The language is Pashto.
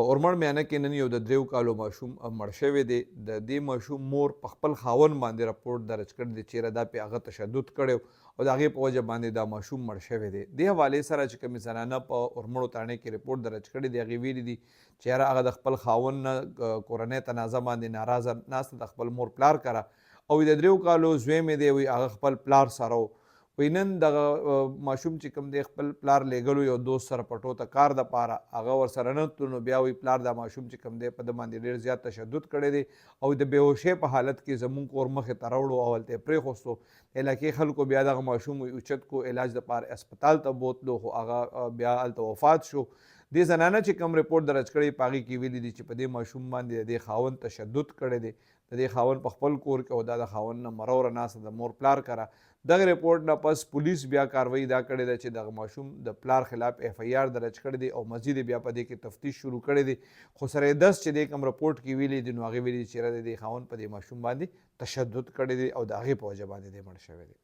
اورمړ میانه کې نن یو د 3 کالو ماشوم مړ شوی دی. د دې ماشوم مور په خپل خاوند باندې راپورټ درج کړی دی چیرې دا پې هغه تشدد کړی او د هغې په وجه باندې دا ماشوم مړ شوی دی. دې حوالې سره چې کومې زنانه په اورمړو تاڼې کې رپورټ درج کړی دی هغې ویلي دي چې یاره هغه د خپل خاوند نه کورنۍ تنازع باندې ناراضه ناسته د خپل مور پلار کره او د 3 کالو زوی مې دی وایي هغه خپل پلار سره و. وایي نن دغه ماشوم چې کوم دی خپل پلار لیږلو یو دوست سره پټو ته کار دپاره هغه ورسره نه تلو نو بیا وایي پلار دا ماشوم چې کوم دی په ده باندې ډېر زیات تشدد کړی دی او د بېهوشۍ په حالت کې زمونږ کور مخې ته راوړو او هلته یې پرېښوستو. علاقې خلکو بیا دغه ماشوم اوچت کو علاج دپاره اسپتال ته بوتلو خو هغه بیا هلته وفات شو. دې زنانه چې کوم رپورټ درج کړی په هغې کې ویلي دي چې په دې ماشوم باندې د دې خاوند تشدد کړی دی د دې خاوند په خپل کور کې او دا د خاوند نه مروره ناسته د مور پلار کره. دغه رپورټ نه پس پولیس بیا کاروایي دا کړې ده چې دغه ماشوم د پلار خلاف اف ای آر درج کړی دی او مزید بیا په دې کې تفتیش شروع کړی دی. خو سره یې دس چې دې کوم رپورټ کې ویلي دي نو هغې ویلي چې یاره د دې خاوند په دې ماشوم باندې تشدد کړی دی او د هغې په وجه باندې دی مړ شوی دی.